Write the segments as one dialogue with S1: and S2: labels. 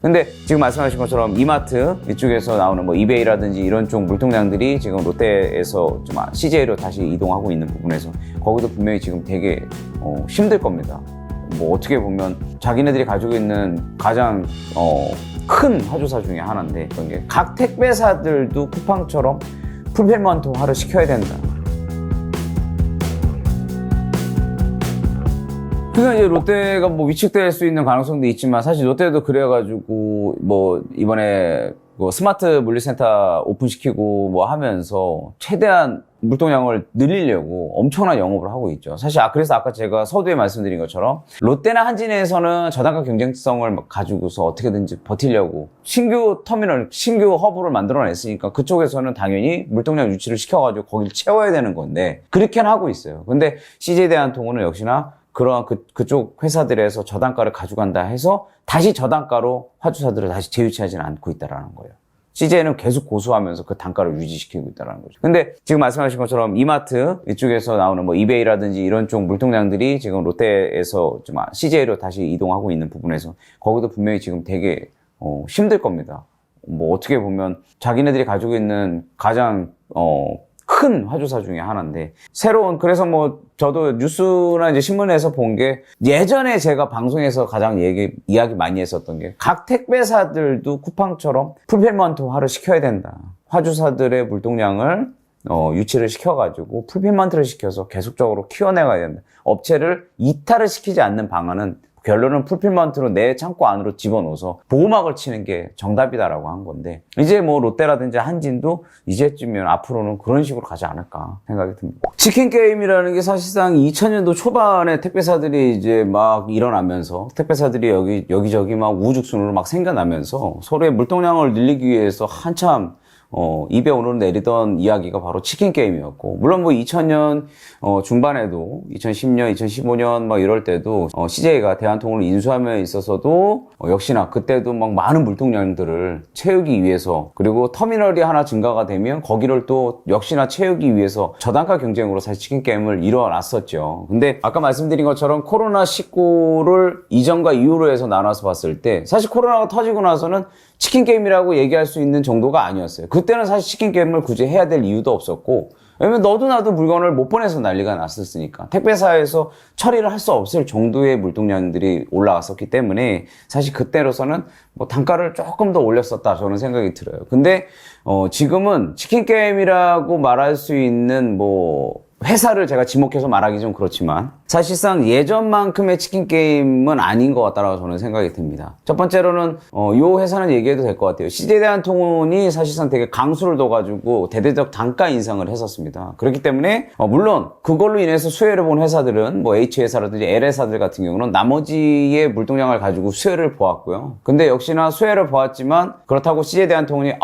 S1: 근데 지금 말씀하신 것처럼 이마트 이쪽에서 나오는 뭐 이베이라든지 이런 쪽 물통량들이 지금 롯데에서 좀 CJ로 다시 이동하고 있는 부분에서 거기도 분명히 지금 되게 힘들 겁니다. 뭐 어떻게 보면 자기네들이 가지고 있는 가장 큰 화주사 중에 하나인데, 각 택배사들도 쿠팡처럼 풀페이먼트화를 시켜야 된다. 그러니까 이제 롯데가 뭐 위축될 수 있는 가능성도 있지만, 사실 롯데도 그래가지고 뭐 이번에 뭐 스마트 물류센터 오픈시키고 뭐 하면서 최대한 물동량을 늘리려고 엄청난 영업을 하고 있죠. 사실 그래서 아까 제가 서두에 말씀드린 것처럼 롯데나 한진에서는 저단가 경쟁성을 가지고서 어떻게든지 버티려고 신규 터미널, 신규 허브를 만들어냈으니까 그쪽에서는 당연히 물동량 유치를 시켜가지고 거기를 채워야 되는 건데 그렇게는 하고 있어요. 근데 CJ 대한통운은 역시나 그러한 그쪽 회사들에서 저단가를 가져간다 해서 다시 저단가로 화주사들을 다시 재유치하지는 않고 있다는 거예요. CJ는 계속 고수하면서 그 단가를 유지시키고 있다는 거죠. 근데 지금 말씀하신 것처럼 이마트 이쪽에서 나오는 뭐 이베이라든지 이런 쪽 물통량들이 지금 롯데에서 좀 CJ로 다시 이동하고 있는 부분에서 거기도 분명히 지금 되게 힘들 겁니다. 뭐 어떻게 보면 자기네들이 가지고 있는 가장 큰 화주사 중에 하나인데, 그래서 뭐 저도 뉴스나 이제 신문에서 본 게, 예전에 제가 방송에서 가장 이야기 많이 했었던 게, 각 택배사들도 쿠팡처럼 풀페이먼트화를 시켜야 된다. 화주사들의 물동량을 유치를 시켜가지고 풀페이먼트를 시켜서 계속적으로 키워내가야 된다. 업체를 이탈을 시키지 않는 방안은 결론은 풀필먼트로 내 창고 안으로 집어넣어서 보호막을 치는 게 정답이다라고 한 건데, 이제 뭐 롯데라든지 한진도 이제쯤이면 앞으로는 그런 식으로 가지 않을까 생각이 듭니다. 치킨 게임이라는 게 사실상 2000년도 초반에 택배사들이 이제 막 일어나면서 택배사들이 여기저기 막 우후죽순으로 막 생겨나면서 서로의 물동량을 늘리기 위해서 한참 입에 오르내리던 이야기가 바로 치킨 게임이었고, 물론 뭐 2000년 중반에도 2010년, 2015년 막 이럴 때도 CJ가 대한통운을 인수함에 있어서도 역시나 그때도 막 많은 물동량들을 채우기 위해서, 그리고 터미널이 하나 증가가 되면 거기를 또 역시나 채우기 위해서 저단가 경쟁으로 사실 치킨 게임을 이뤄놨었죠. 근데 아까 말씀드린 것처럼 코로나19를 이전과 이후로 해서 나눠서 봤을 때 사실 코로나가 터지고 나서는 치킨 게임이라고 얘기할 수 있는 정도가 아니었어요. 그때는 사실 치킨 게임을 굳이 해야 될 이유도 없었고, 왜냐면 너도 나도 물건을 못 보내서 난리가 났었으니까 택배사에서 처리를 할 수 없을 정도의 물동량들이 올라왔었기 때문에 사실 그때로서는 뭐 단가를 조금 더 올렸었다 저는 생각이 들어요. 근데 지금은 치킨 게임이라고 말할 수 있는 뭐 회사를 제가 지목해서 말하기 좀 그렇지만 사실상 예전만큼의 치킨 게임은 아닌 것 같다라고 저는 생각이 듭니다. 첫 번째로는 이 회사는 얘기해도 될 것 같아요. CJ 대한통운이 사실상 되게 강수를 둬가지고 대대적 단가 인상을 했었습니다. 그렇기 때문에 물론 그걸로 인해서 수혜를 본 회사들은 뭐 H회사라든지 L회사들 같은 경우는 나머지의 물동량을 가지고 수혜를 보았고요. 근데 역시나 수혜를 보았지만 그렇다고 CJ 대한통운이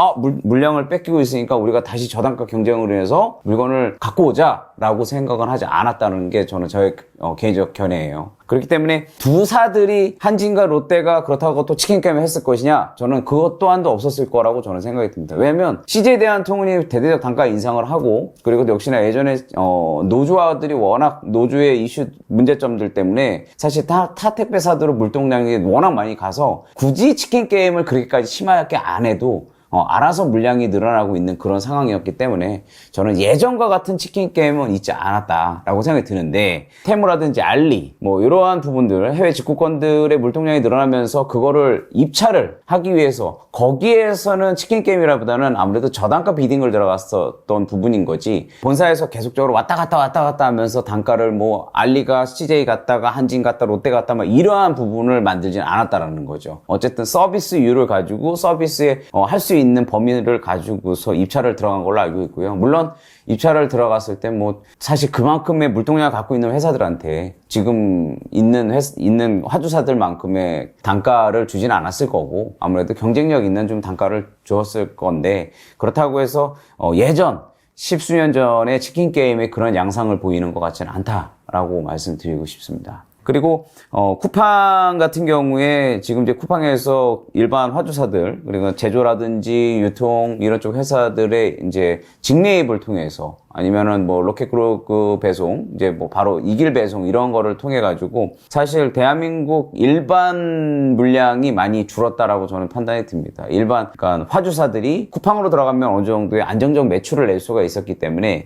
S1: 물량을 뺏기고 있으니까 우리가 다시 저단가 경쟁으로 인해서 물건을 갖고 오자 라고 생각은 하지 않았다는 게 저는 저의 개인적 견해예요. 그렇기 때문에 두 사들이 한진과 롯데가 그렇다고 또 치킨 게임을 했을 것이냐, 저는 그것 또한도 없었을 거라고 저는 생각이 듭니다. 왜냐면 CJ 대한통운이 대대적 단가 인상을 하고, 그리고 역시나 예전에 노조화들이 워낙 노조의 이슈 문제점들 때문에 사실 타 택배사들은 물동량이 워낙 많이 가서 굳이 치킨 게임을 그렇게까지 심하게 안 해도 알아서 물량이 늘어나고 있는 그런 상황이었기 때문에 저는 예전과 같은 치킨 게임은 있지 않았다라고 생각이 드는데, 테무라든지 알리 뭐 이러한 부분들, 해외 직구권들의 물동량이 늘어나면서 그거를 입찰을 하기 위해서 거기에서는 치킨 게임이라보다는 아무래도 저단가 비딩을 들어갔었던 부분인 거지, 본사에서 계속적으로 왔다 갔다 하면서 단가를 뭐 알리가 CJ 갔다가 한진 갔다 롯데 갔다 막 이러한 부분을 만들지는 않았다라는 거죠. 어쨌든 서비스율을 가지고 서비스에 할 수 있는 범위를 가지고서 입찰을 들어간 걸로 알고 있고요. 물론 입찰을 들어갔을 때 뭐 사실 그만큼의 물동량을 갖고 있는 회사들한테 지금 있는 화주사들만큼의 단가를 주지는 않았을 거고, 아무래도 경쟁력 있는 좀 단가를 주었을 건데, 그렇다고 해서 예전 십수년 전에 치킨 게임의 그런 양상을 보이는 것 같지는 않다라고 말씀드리고 싶습니다. 그리고 쿠팡 같은 경우에 지금 이제 쿠팡에서 일반 화주사들, 그리고 제조라든지 유통 이런 쪽 회사들의 이제 직매입을 통해서 아니면은 뭐 로켓그룹 배송, 이제 뭐 바로 이길 배송 이런 거를 통해 가지고 사실 대한민국 일반 물량이 많이 줄었다라고 저는 판단이 듭니다. 그러니까 화주사들이 쿠팡으로 들어가면 어느 정도의 안정적 매출을 낼 수가 있기 때문에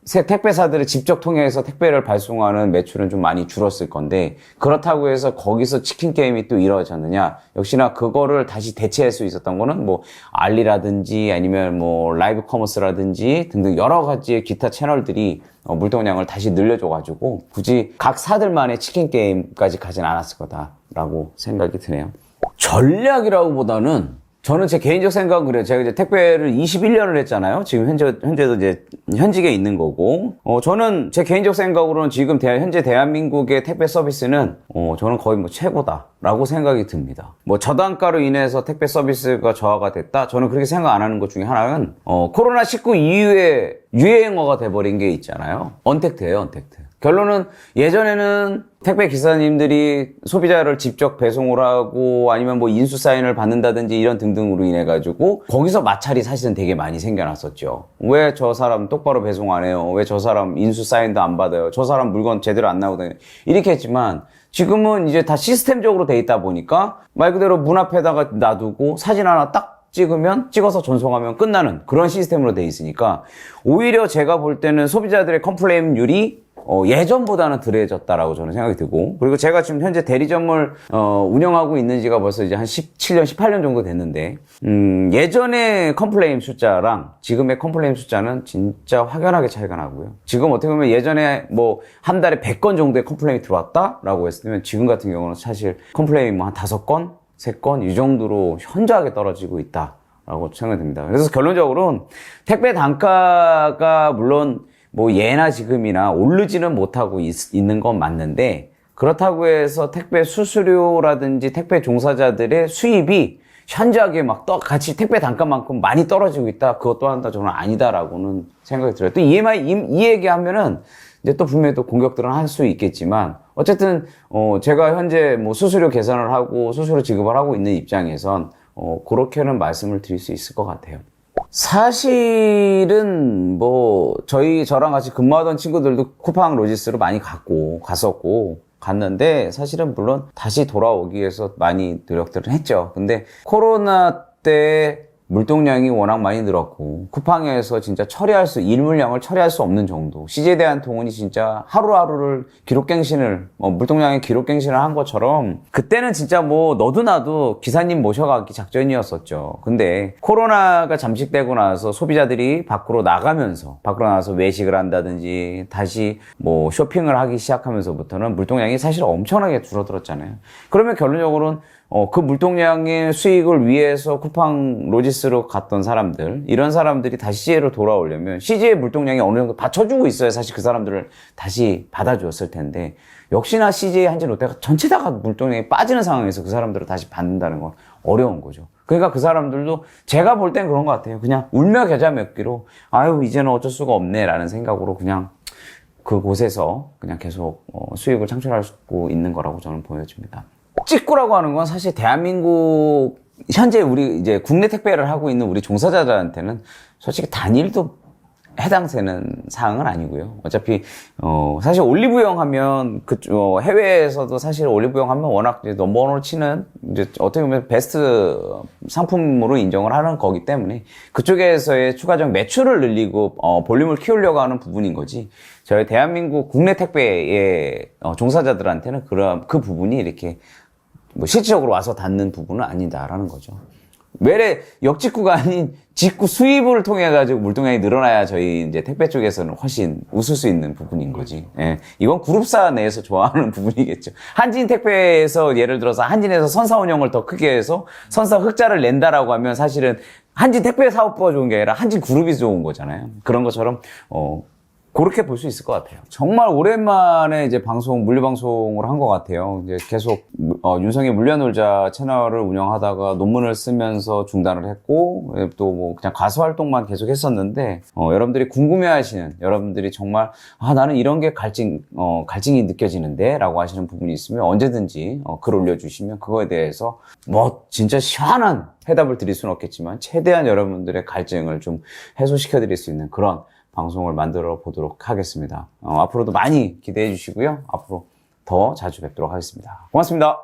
S1: 새 택배사들을 직접 통해서 택배를 발송하는 매출은 좀 많이 줄었을 건데, 그렇다고 해서 거기서 치킨 게임이 또 이루어졌느냐? 역시나 그거를 다시 대체할 수 있었던 거는 뭐 알리라든지 아니면 뭐 라이브 커머스라든지 등등 여러 가지의 기타 채널들이 물동량을 다시 늘려줘가지고 굳이 각 사들만의 치킨 게임까지 가진 않았을 거다라고 생각이 드네요. 전략이라고 보다는 저는 제 개인적 생각은 그래요. 제가 이제 택배를 21년을 했잖아요. 지금 현재도 이제 현직에 있는 거고. 저는 제 개인적 생각으로는 지금 현재 대한민국의 택배 서비스는, 저는 거의 뭐 최고다라고 생각이 듭니다. 뭐 저단가로 인해서 택배 서비스가 저하가 됐다? 저는 그렇게 생각 안 하는 것 중에 하나는, 코로나19 이후에 유행어가 돼버린 게 있잖아요. 언택트예요, 언택트. 결론은 예전에는 택배 기사님들이 소비자를 직접 배송을 하고 아니면 뭐 인수 사인을 받는다든지 이런 등등으로 인해 가지고 거기서 마찰이 사실은 되게 많이 생겨났었죠. 왜 저 사람 똑바로 배송 안 해요? 왜 저 사람 인수 사인도 안 받아요? 저 사람 물건 제대로 안 나오거든요. 이렇게 했지만 지금은 이제 다 시스템적으로 돼 있다 보니까 말 그대로 문 앞에다가 놔두고 사진 하나 딱 찍어서 전송하면 끝나는 그런 시스템으로 돼 있으니까 오히려 제가 볼 때는 소비자들의 컴플레인율이 예전보다는 덜해졌다라고 저는 생각이 들고, 그리고 제가 지금 현재 대리점을 운영하고 있는 지가 벌써 이제 한 17년, 18년 정도 됐는데, 예전에 컴플레인 숫자랑 지금의 컴플레인 숫자는 진짜 확연하게 차이가 나고요. 지금 어떻게 보면 예전에 뭐 한 달에 100건 정도의 컴플레인이 들어왔다라고 했으면 지금 같은 경우는 사실 컴플레인 뭐 한 5건, 3건 이 정도로 현저하게 떨어지고 있다라고 생각이 듭니다. 그래서 결론적으로는 택배 단가가 물론 뭐 예나 지금이나 오르지는 못하고 있는 건 맞는데, 그렇다고 해서 택배 수수료라든지 택배 종사자들의 수입이 현저하게 같이 택배 단가만큼 많이 떨어지고 있다? 그것 또한 다 저는 아니다라고는 생각이 들어요. 또 이 얘기하면은 이제 또 분명히 또 공격들은 할 수 있겠지만, 어쨌든 제가 현재 뭐 수수료 계산을 하고 수수료 지급을 하고 있는 입장에선 그렇게는 말씀을 드릴 수 있을 것 같아요. 사실은 뭐 저랑 같이 근무하던 친구들도 쿠팡 로지스로 많이 갔는데 사실은 물론 다시 돌아오기 위해서 많이 노력들을 했죠. 근데 코로나 때 물동량이 워낙 많이 늘었고 쿠팡에서 진짜 일물량을 처리할 수 없는 정도, CJ 대한통운이 진짜 하루하루를 물동량의 기록갱신을 한 것처럼 그때는 진짜 뭐 너도 나도 기사님 모셔가기 작전이었었죠. 근데 코로나가 잠식되고 나서 소비자들이 밖으로 나가서 외식을 한다든지 다시 뭐 쇼핑을 하기 시작하면서부터는 물동량이 사실 엄청나게 줄어들었잖아요. 그러면 결론적으로는 그 물동량의 수익을 위해서 쿠팡 로지스로 갔던 이런 사람들이 다시 CJ로 돌아오려면 CJ의 물동량이 어느 정도 받쳐주고 있어야 사실 그 사람들을 다시 받아주었을 텐데, 역시나 CJ, 한진, 롯데가 전체 다가 물동량이 빠지는 상황에서 그 사람들을 다시 받는다는 건 어려운 거죠. 그러니까 그 사람들도 제가 볼 땐 그런 것 같아요. 그냥 울며 겨자 먹기로 이제는 어쩔 수가 없네 라는 생각으로 그냥 그곳에서 그냥 계속 수익을 창출하고 있는 거라고 저는 보여집니다. 찍구라고 하는 건 사실 대한민국 현재 우리 이제 국내 택배를 하고 있는 우리 종사자들한테는 솔직히 단일도 해당되는 사항은 아니고요. 어차피 사실 올리브영 하면 해외에서도 사실 올리브영 하면 워낙 이제 넘버원으로 치는 이제 어떻게 보면 베스트 상품으로 인정을 하는 거기 때문에 그쪽에서의 추가적 매출을 늘리고 볼륨을 키우려고 하는 부분인 거지. 저희 대한민국 국내 택배의 종사자들한테는 그 부분이 이렇게 뭐 실질적으로 와서 닿는 부분은 아니다라는 거죠. 외래 역직구가 아닌 직구 수입을 통해 가지고 물동량이 늘어나야 저희 이제 택배 쪽에서는 훨씬 웃을 수 있는 부분인 거지. 예. 이건 그룹사 내에서 좋아하는 부분이겠죠. 한진 택배에서 예를 들어서 한진에서 선사 운영을 더 크게 해서 선사 흑자를 낸다라고 하면 사실은 한진 택배 사업부가 좋은 게 아니라 한진 그룹이 좋은 거잖아요. 그런 것처럼 그렇게 볼 수 있을 것 같아요. 정말 오랜만에 이제 물류 방송을 한 것 같아요. 이제 계속 윤성의 물려놀자 채널을 운영하다가 논문을 쓰면서 중단을 했고, 또 뭐 그냥 가수 활동만 계속 했었는데, 여러분들이 궁금해하시는, 여러분들이 정말 나는 이런 게 갈증이 느껴지는데라고 하시는 부분이 있으면 언제든지 글 올려주시면 그거에 대해서 뭐 진짜 시원한 해답을 드릴 수는 없겠지만 최대한 여러분들의 갈증을 좀 해소시켜 드릴 수 있는 그런 방송을 만들어 보도록 하겠습니다. 앞으로도 많이 기대해 주시고요. 앞으로 더 자주 뵙도록 하겠습니다. 고맙습니다.